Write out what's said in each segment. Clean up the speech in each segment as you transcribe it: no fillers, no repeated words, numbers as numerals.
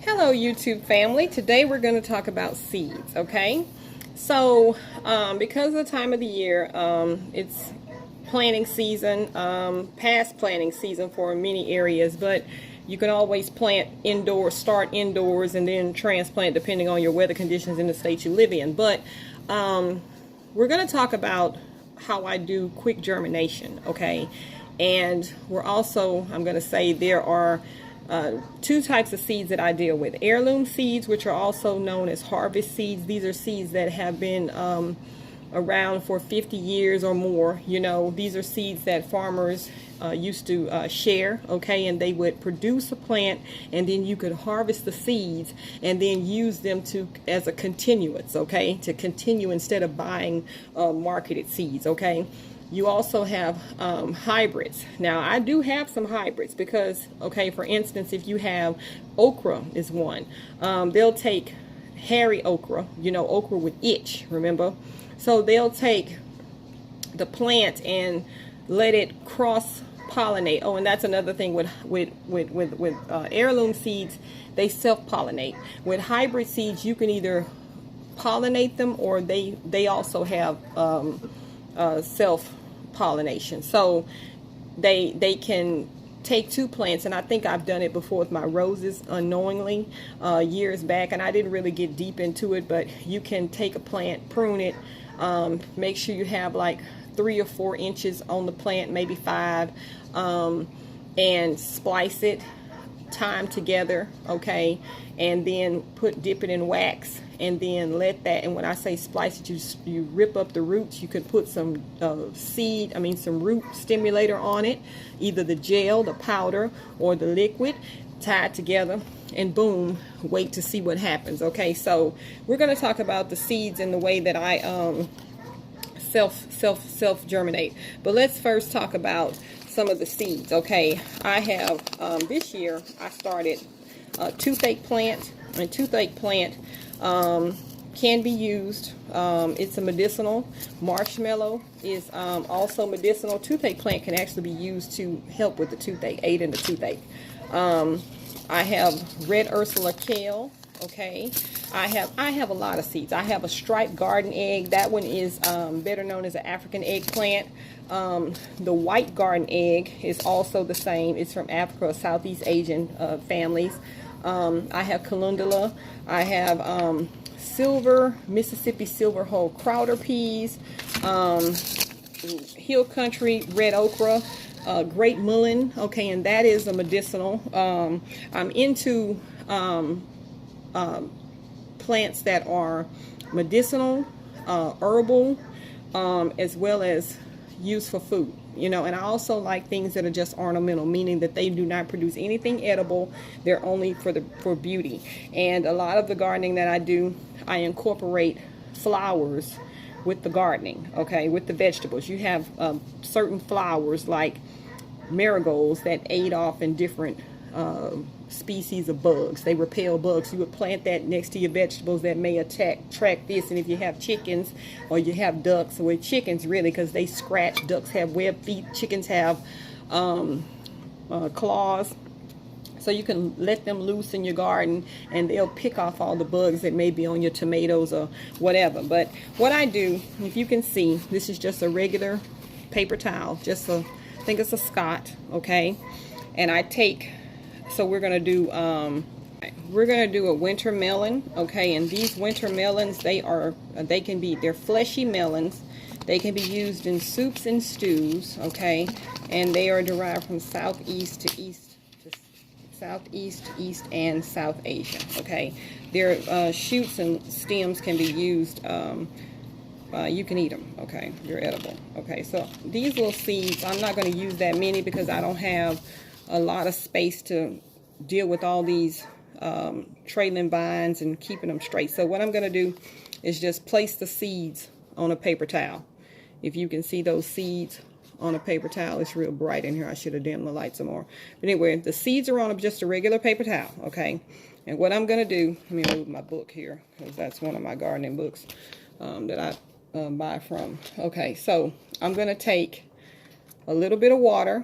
Hello YouTube family. Today we're going to talk about seeds, okay? So because of the time of the year, it's planting season, past planting season for many areas, but you can always plant indoors, start indoors, and then transplant depending on your weather conditions in the state you live in. But we're going to talk about how I do quick germination, okay? And I'm going to say there are two types of seeds that I deal with. Heirloom seeds, which are also known as harvest seeds. These are seeds that have been around for 50 years or more. You know, these are seeds that farmers used to share, okay, and they would produce a plant, and then you could harvest the seeds and then use them as a continuance, okay, to continue instead of buying marketed seeds, okay. You also have hybrids. Now, I do have some hybrids because, okay, for instance, if you have okra is one. They'll take hairy okra, you know, okra with itch, remember? So they'll take the plant and let it cross-pollinate. Oh, and that's another thing with heirloom seeds, they self-pollinate. With hybrid seeds, you can either pollinate them or they also have self-pollination. So they can take two plants, and I think I've done it before with my roses unknowingly years back, and I didn't really get deep into it, but you can take a plant, prune it, make sure you have like 3 or 4 inches on the plant, maybe 5, and splice it, time together, okay, and then dip it in wax, and then let that, and when I say splice it, you rip up the roots. You could put some some root stimulator on it, either the gel, the powder, or the liquid, tied together, and boom, wait to see what happens. Okay, so we're going to talk about the seeds and the way that I self germinate. But let's first talk about some of the seeds. Okay, I have this year I started a toothache plant, and toothache plant can be used. It's a medicinal. Marshmallow is also medicinal. Toothache plant can actually be used to help with the toothache, aid in the toothache. I have red Ursula kale. Okay, I have a lot of seeds. I have a striped garden egg. That one is better known as an African eggplant. The white garden egg is also the same. It's from Africa or Southeast Asian families. I have calendula. I have Mississippi silver whole crowder peas, hill country red okra, great mullein. Okay, and that is a medicinal. I'm into plants that are medicinal, herbal, as well as used for food, you know. And I also like things that are just ornamental, meaning that they do not produce anything edible. They're only for beauty. And a lot of the gardening that I do, I incorporate flowers with the gardening, okay, with the vegetables. You have certain flowers like marigolds that aid off in different species of bugs. They repel bugs. You would plant that next to your vegetables that may attract this. And if you have chickens or you have ducks, or chickens really, because they scratch. Ducks have webbed feet. Chickens have claws. So you can let them loose in your garden, and they'll pick off all the bugs that may be on your tomatoes or whatever. But what I do, if you can see, this is just a regular paper towel. I think it's a Scott, okay? And I take, so we're gonna do a winter melon, okay? And these winter melons, they're fleshy melons. They can be used in soups and stews, okay? And they are derived from Southeast, East, and South Asia, okay? Their shoots and stems can be used. You can eat them, okay? They're edible, okay? So these little seeds, I'm not going to use that many because I don't have a lot of space to deal with all these trailing vines and keeping them straight. So what I'm going to do is just place the seeds on a paper towel. If you can see those seeds on a paper towel, it's real bright in here. I should have dimmed the light some more. But anyway, the seeds are on just a regular paper towel, okay? And what I'm going to do, let me move my book here because that's one of my gardening books that I buy from. Okay, so I'm going to take a little bit of water,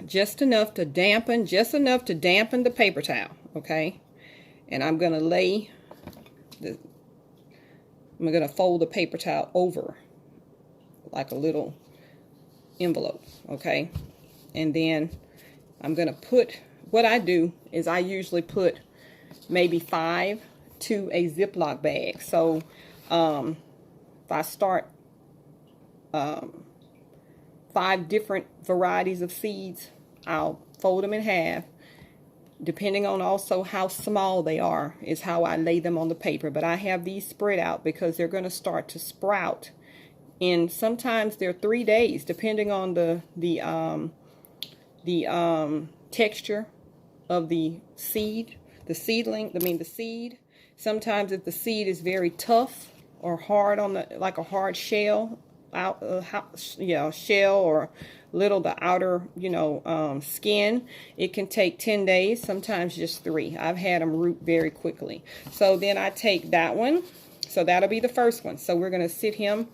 just enough to dampen the paper towel, okay? and I'm going to I'm going to fold the paper towel over like a little envelope, okay? And then I'm going to put, what I do is I usually put maybe 5 to a Ziploc bag. So if I start 5 different varieties of seeds, I'll fold them in half. Depending on also how small they are is how I lay them on the paper. But I have these spread out because they're going to start to sprout. And sometimes they're 3 days, depending on the texture of the seed, the seed. Sometimes if the seed is very tough or hard on the, like a hard shell, shell, or little the outer, skin, it can take 10 days, sometimes just 3. I've had them root very quickly. So then I take that one. So that'll be the first one. So we're going to sit him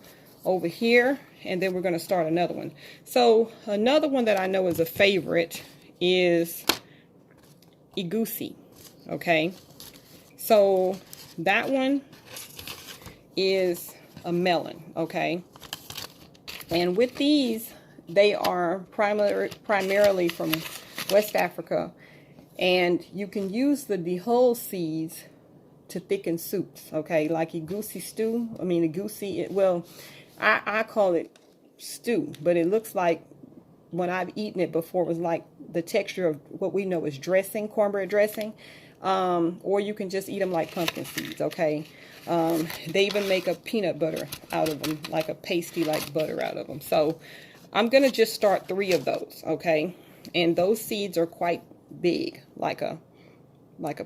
over here, and then we're going to start another one. So another one that I know is a favorite is egusi. Okay. So that one is a melon. Okay. And with these, they are primarily from West Africa, and you can use the whole seeds to thicken soups, okay, like egusi stew. I call it stew, but it looks like, when I've eaten it before, it was like the texture of what we know as dressing, cornbread dressing, or you can just eat them like pumpkin seeds, okay. They even make a peanut butter out of them, like a pasty like butter out of them. So I'm going to just start 3 of those, okay? And those seeds are quite big, like a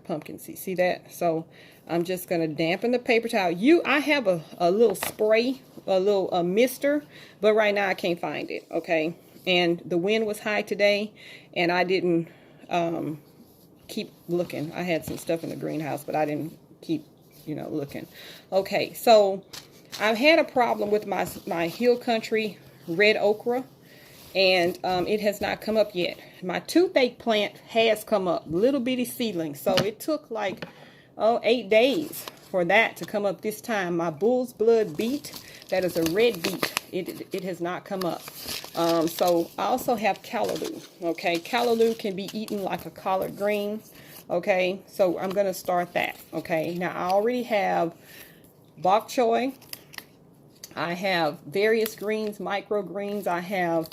pumpkin seed. See that? So I'm just going to dampen the paper towel. I have a little spray, a little mister, but right now I can't find it, okay? And the wind was high today, and I didn't keep looking. I had some stuff in the greenhouse, but I didn't keep, looking. Okay, so I've had a problem with my Hill Country red okra, and it has not come up yet. My toothache plant has come up, little bitty seedling. So it took like 8 days for that to come up this time. My bull's blood beet, that is a red beet, it has not come up. So I also have callaloo. Okay, callaloo can be eaten like a collard green. Okay, so I'm going to start that. Okay, now I already have bok choy. I have various greens, microgreens. I have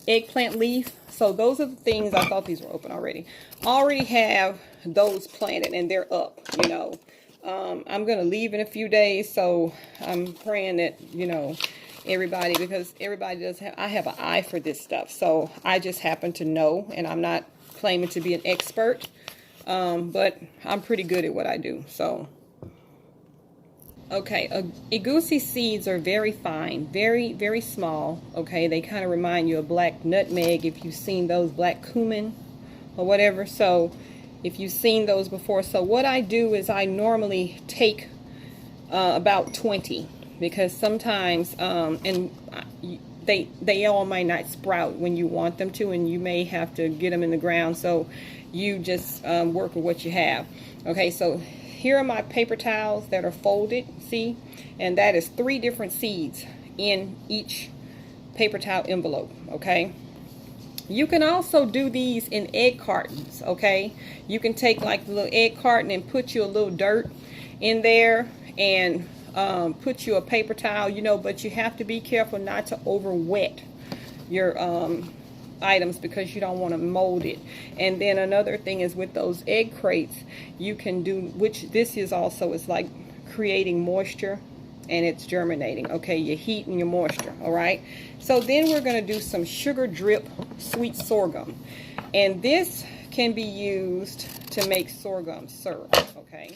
eggplant leaf. So those are the things. I thought these were open already. Already have those planted, and they're up, I'm going to leave in a few days. So I'm praying that, everybody, because everybody does have, I have an eye for this stuff. So I just happen to know, and I'm not claiming to be an expert, but I'm pretty good at what I do. So okay, egusi seeds are very fine, very, very small. Okay, they kind of remind you of black nutmeg, if you've seen those, black cumin or whatever. So if you've seen those before. So what I do is I normally take about 20, because sometimes they all might not sprout when you want them to, and you may have to get them in the ground. So you just work with what you have. Okay, so here are my paper towels that are folded, see? And that is 3 different seeds in each paper towel envelope, okay? You can also do these in egg cartons, okay? You can take like the little egg carton and put you a little dirt in there, and put you a paper towel, but you have to be careful not to over wet your items, because you don't want to mold it. And then another thing is with those egg crates, you can do, which this is also, is like creating moisture, and it's germinating. Okay, your heat and your moisture. All right, so then we're going to do some sugar drip sweet sorghum, and this can be used to make sorghum syrup. Okay,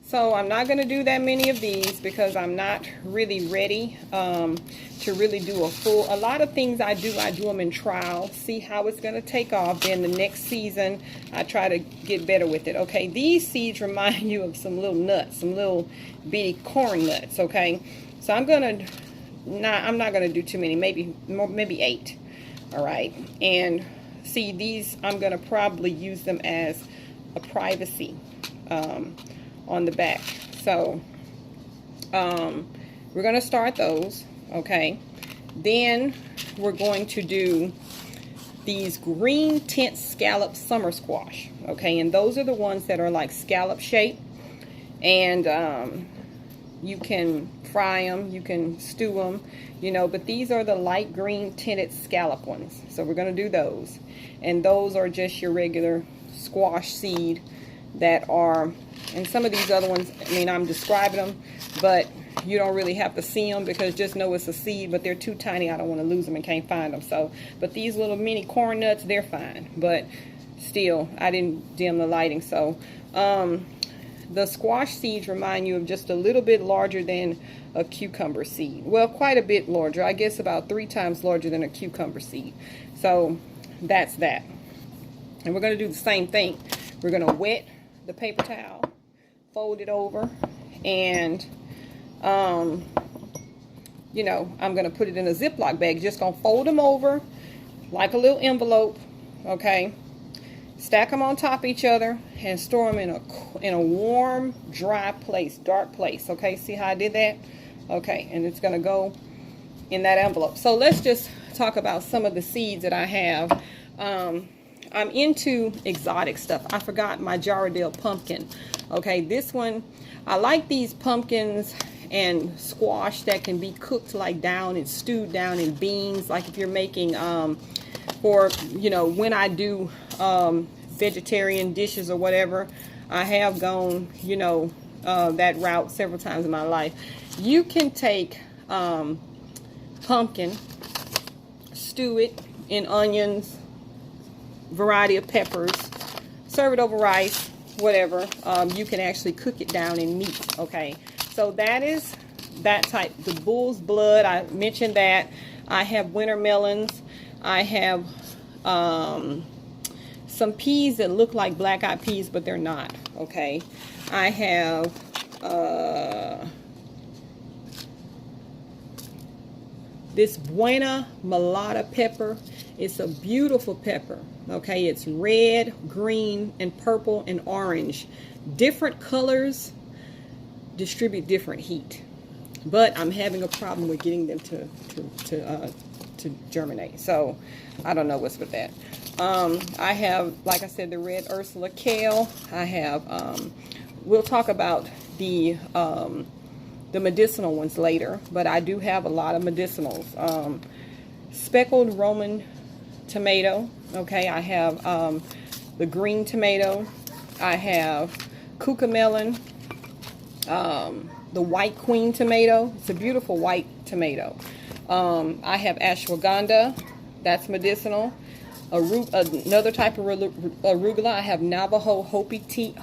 so I'm not going to do that many of these because I'm not really ready to really do a lot of things I do them in trial, see how it's going to take off. Then the next season, I try to get better with it. Okay, these seeds remind you of some little nuts, some little bitty corn nuts. Okay, so I'm not going to do too many, maybe 8. All right, and see, these I'm going to probably use them as a privacy on the back. So we're going to start those, okay? Then we're going to do these green tint scallop summer squash, okay? And those are the ones that are like scallop shape, and you can fry them, you can stew them, you know, but these are the light green tinted scallop ones. So we're going to do those, and those are just your regular squash seed that are, and some of these other ones, I mean, I'm describing them, but you don't really have to see them because just know it's a seed, but they're too tiny. I don't want to lose them and can't find them. So, but these little mini corn nuts, they're fine, but still, I didn't dim the lighting. So the squash seeds remind you of just a little bit larger than a cucumber seed. Well, quite a bit larger. I guess about 3 times larger than a cucumber seed. So that's that. And we're going to do the same thing. We're going to wet the paper towel, fold it over, and you know, I'm going to put it in a Ziploc bag. Just going to fold them over like a little envelope, okay? Stack them on top of each other and store them in a warm, dry place, dark place, okay? See how I did that? Okay, and it's going to go in that envelope. So let's just talk about some of the seeds that I have. I'm into exotic stuff. I forgot my Jarradale pumpkin. Okay, this one, I like these pumpkins and squash that can be cooked like down and stewed down in beans, like if you're making for, you know, when I do vegetarian dishes or whatever. I have gone, you know, that route several times in my life. You can take pumpkin, stew it in onions, variety of peppers, serve it over rice, whatever. You can actually cook it down in meat, okay? So that is that type. The bull's blood, I mentioned that. I have winter melons. I have some peas that look like black-eyed peas, but they're not, okay? I have this Buena Mulata pepper. It's a beautiful pepper, okay? It's red, green, and purple, and orange. Different colors distribute different heat, but I'm having a problem with getting them to germinate. So I don't know what's with that. I have, like I said, the red Ursula kale. I have, we'll talk about the medicinal ones later, but I do have a lot of medicinals. Speckled Roman tomato, okay? I have the green tomato. I have cucamelon, the white queen tomato. It's a beautiful white tomato. I have ashwagandha, that's medicinal. Another type of arugula, I have Navajo Hopi tea.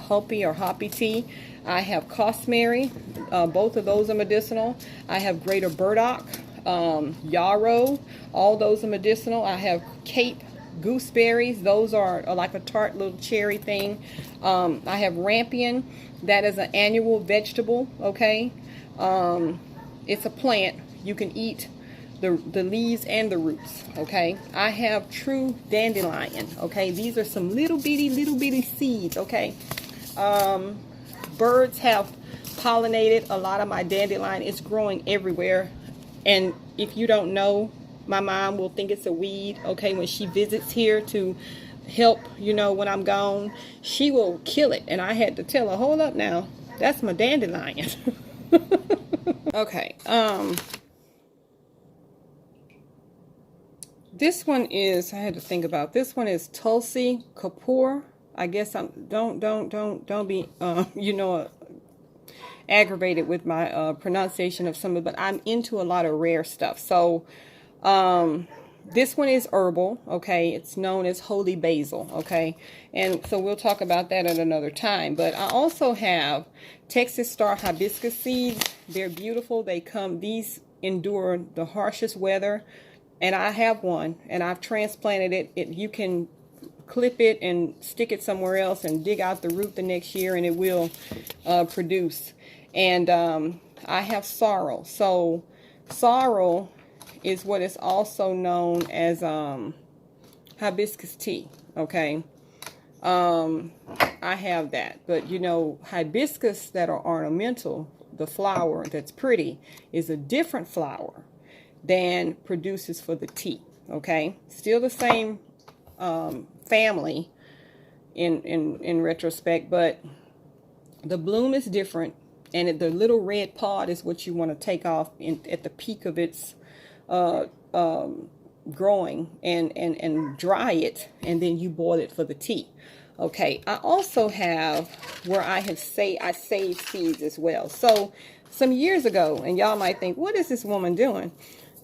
I have cosmary, both of those are medicinal. I have greater burdock, yarrow, all those are medicinal. I have Cape gooseberries, those are like a tart little cherry thing. I have rampion, that is an annual vegetable, okay? It's a plant. You can eat the leaves and the roots, okay? I have true dandelion, okay? These are some little bitty seeds, okay? Birds have pollinated a lot of my dandelion. It's growing everywhere, and if you don't know, my mom will think it's a weed, okay? When she visits here to help, you know, when I'm gone, she will kill it, and I had to tell her, hold up now, that's my dandelion. Okay, this one is, I had to think about, this one is Tulsi Kapoor. I guess don't be, you know, aggravated with my pronunciation of some of it, but I'm into a lot of rare stuff. So, this one is herbal, okay? It's known as holy basil, okay? And so we'll talk about that at another time. But I also have Texas star hibiscus seeds. They're beautiful. These endure the harshest weather. And I have one, and I've transplanted it. You can clip it and stick it somewhere else and dig out the root the next year, and it will produce. And I have sorrel. So sorrel is what is also known as hibiscus tea, okay? I have that. But you know, hibiscus that are ornamental, the flower that's pretty, is a different flower than produces for the tea. Okay, still the same family in retrospect, but the bloom is different, and the little red pod is what you want to take off at the peak of its growing, and dry it, and then you boil it for the tea. Okay, I also have where I saved seeds as well. So some years ago, and y'all might think, what is this woman doing?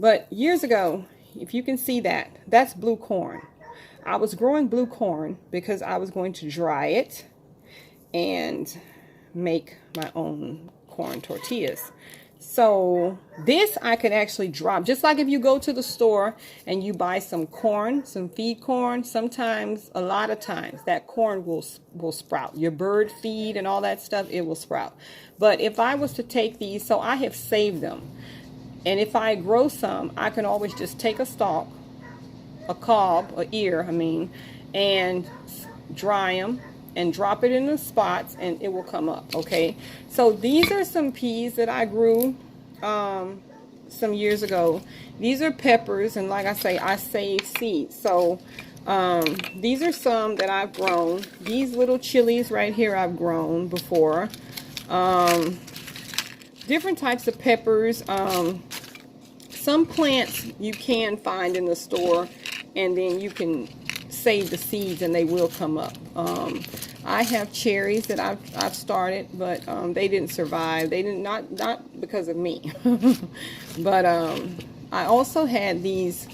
But years ago, if you can see that, that's blue corn. I was growing blue corn because I was going to dry it and make my own corn tortillas. So this I could actually drop, just like if you go to the store and you buy some corn, some feed corn. Sometimes, a lot of times, that corn will sprout. Your bird feed and all that stuff, it will sprout. But if I was to take these, so I have saved them, and if I grow some, I can always just take a stalk, a cob, a ear, and dry them and drop it in the spots, and it will come up. Okay, so these are some peas that I grew some years ago. These are peppers, and like I say, I save seeds. So these are some that I've grown. These little chilies right here I've grown before. Different types of peppers. Some plants you can find in the store, and then you can save the seeds and they will come up. I have cherries that I've started, but they didn't survive. They didn't, not because of me. But I also had these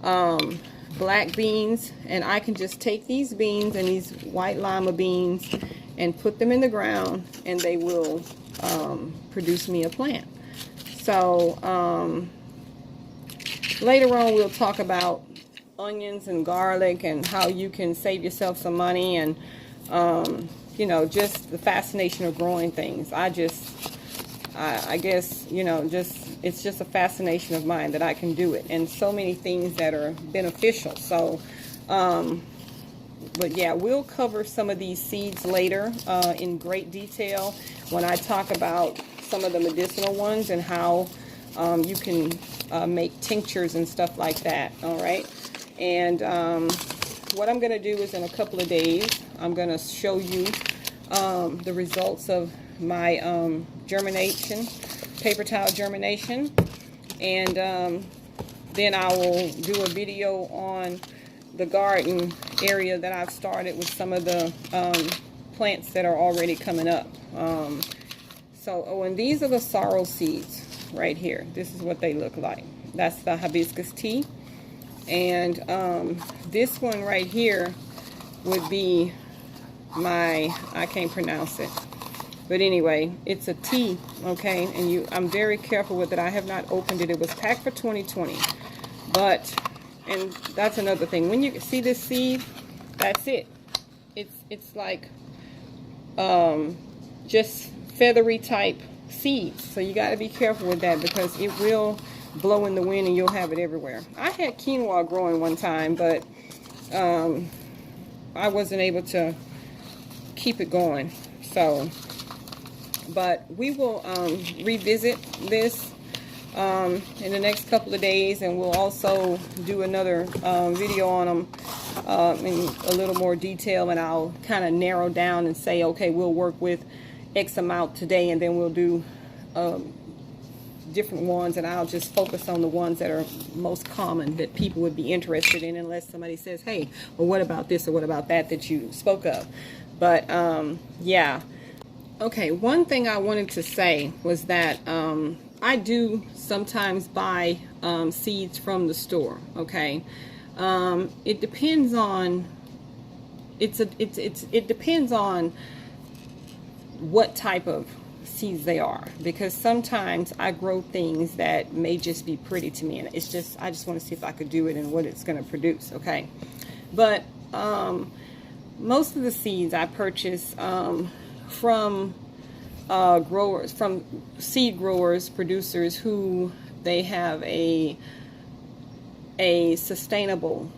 black beans, and I can just take these beans and these white lima beans and put them in the ground, and they will produce me a plant. So later on we'll talk about onions and garlic and how you can save yourself some money, and you know, just the fascination of growing things. I guess, you know, it's just a fascination of mine that I can do it, and so many things that are beneficial. So but yeah, we'll cover some of these seeds later in great detail when I talk about some of the medicinal ones and how you can make tinctures and stuff like that. All right. And what I'm going to do is, in a couple of days, I'm going to show you the results of my germination, paper towel germination. And then I will do a video on the garden area that I've started with some of the plants that are already coming up. And these are the sorrel seeds right here. This is what they look like. That's the hibiscus tea. And this one right here would be I can't pronounce it, but anyway, it's a tea. Okay, and I'm very careful with it. I have not opened it. It was packed for 2020, and that's another thing. When you see this seed, that's it. It's like just feathery type seeds. So you got to be careful with that, because it will blow in the wind and you'll have it everywhere. I had quinoa growing one time, but I wasn't able to keep it going. So, but we will revisit this in the next couple of days, and we'll also do another video on them in a little more detail, and I'll kind of narrow down and say, okay, we'll work with X amount today, and then we'll do different ones, and I'll just focus on the ones that are most common that people would be interested in, unless somebody says, hey, well, what about this or what about that you spoke of. But yeah. Okay, one thing I wanted to say was that I do sometimes buy seeds from the store. Okay, it depends on it depends on what type of seeds they are, because sometimes I grow things that may just be pretty to me, and I just want to see if I could do it and what it's going to produce. Okay, but most of the seeds I purchase from growers, from seed growers, producers who they have a sustainable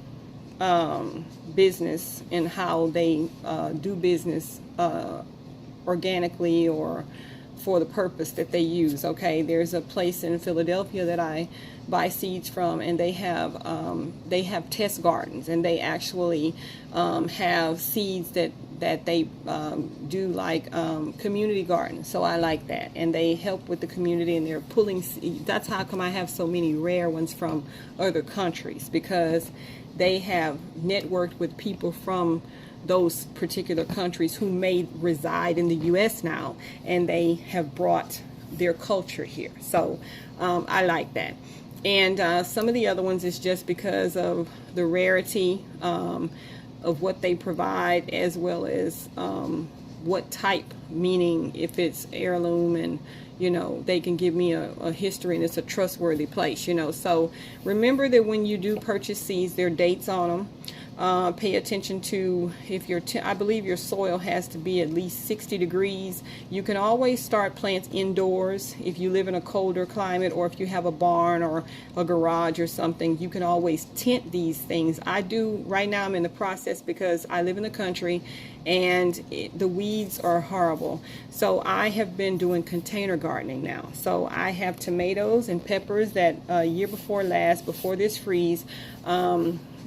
business and how they do business organically or for the purpose that they use. Okay, there's a place in Philadelphia that I buy seeds from, and they have test gardens, and they actually have seeds that they do like community gardens. So I like that, and they help with the community, and they're pulling seeds. That's how come I have so many rare ones from other countries, because they have networked with people from those particular countries who may reside in the U.S. now, and they have brought their culture here. So I like that. And some of the other ones is just because of the rarity of what they provide, as well as what type, meaning if it's heirloom, and they can give me a history, and it's a trustworthy place. So remember that when you do purchase seeds, there are dates on them. Pay attention to if I believe your soil has to be at least 60 degrees. You can always start plants indoors if you live in a colder climate, or if you have a barn or a garage or something. You can always tint these things. I do right now. I'm in the process because I live in the country, and the weeds are horrible. So I have been doing container gardening now. So I have tomatoes and peppers that year before last, before this freeze,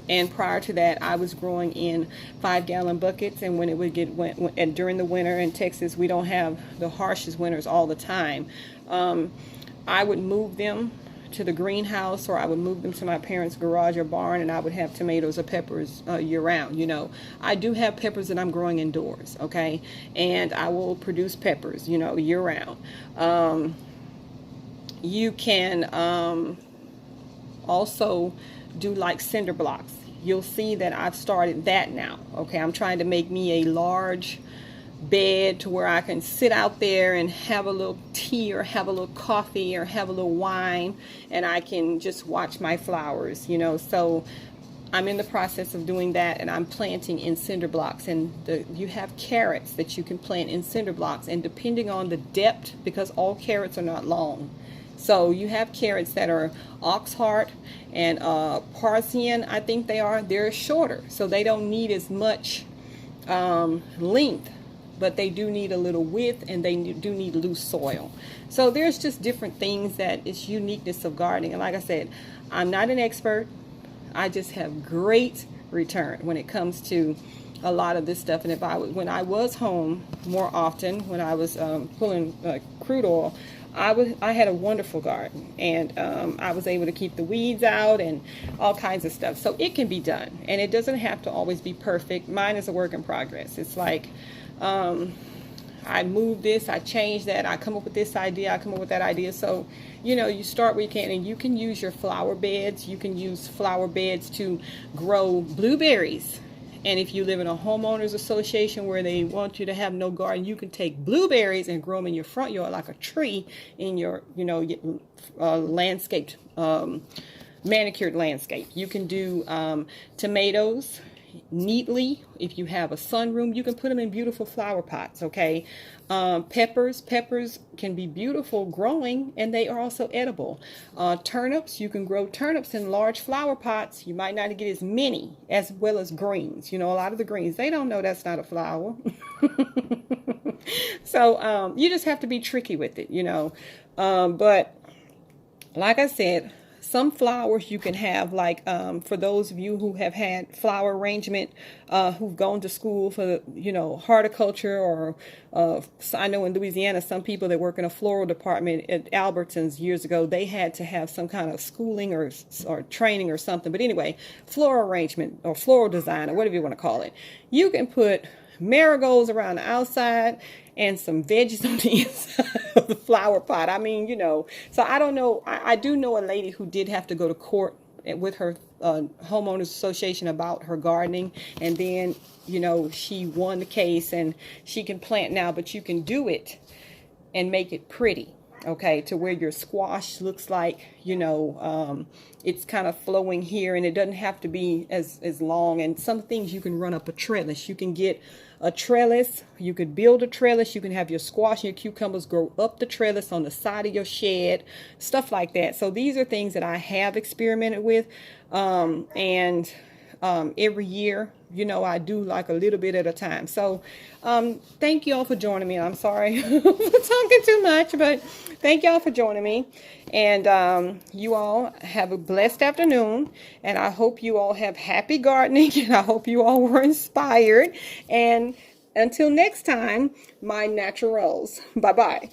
and prior to that, I was growing in 5-gallon buckets. And when it would get and during the winter in Texas, we don't have the harshest winters all the time. I would move them to the greenhouse, or I would move them to my parents' garage or barn, and I would have tomatoes or peppers year round. I do have peppers that I'm growing indoors, okay, and I will produce peppers, year round. You can also do like cinder blocks. You'll see that I've started that now. Okay, I'm trying to make me a large bed to where I can sit out there and have a little tea, or have a little coffee, or have a little wine, and I can just watch my flowers. So I'm in the process of doing that, and I'm planting in cinder blocks. And you have carrots that you can plant in cinder blocks, and depending on the depth, because all carrots are not long. So you have carrots that are oxheart and Parisian, I think they're shorter, so they don't need as much length, but they do need a little width, and they do need loose soil. So there's just different things that is uniqueness of gardening. And like I said, I'm not an expert. I just have great return when it comes to a lot of this stuff. And when I was home more often, when I was pulling crude oil, I had a wonderful garden, and I was able to keep the weeds out and all kinds of stuff. So it can be done, and it doesn't have to always be perfect. Mine is a work in progress. It's like I move this, I change that, I come up with this idea, I come up with that idea. So you start where you can, and you can use your flower beds. You can use flower beds to grow blueberries. And if you live in a homeowners association where they want you to have no garden, you can take blueberries and grow them in your front yard like a tree in your, landscaped, manicured landscape. You can do tomatoes neatly. If you have a sunroom, you can put them in beautiful flower pots. Okay, peppers can be beautiful growing, and they are also edible. Turnips, you can grow turnips in large flower pots. You might not get as many, as well as greens. A lot of the greens, they don't know that's not a flower. So you just have to be tricky with it. But like I said, some flowers you can have, like for those of you who have had flower arrangement, who've gone to school for horticulture, or I know in Louisiana some people that work in a floral department at Albertsons years ago, they had to have some kind of schooling or training or something. But anyway, floral arrangement or floral design, or whatever you want to call it, you can put marigolds around the outside and some veggies on the inside of the flower pot. I mean, so I don't know. I do know a lady who did have to go to court with her homeowners association about her gardening, and then she won the case, and she can plant now. But you can do it and make it pretty, okay, to where your squash looks like it's kind of flowing here, and it doesn't have to be as long. And some things you can run up a trellis. You can get a trellis. You could build a trellis. You can have your squash and your cucumbers grow up the trellis on the side of your shed, stuff like that. So these are things that I have experimented with, and every year. You know, I do like a little bit at a time. So thank you all for joining me. I'm sorry for talking too much, but thank y'all for joining me. And you all have a blessed afternoon. And I hope you all have happy gardening. And I hope you all were inspired. And until next time, my naturals. Bye-bye.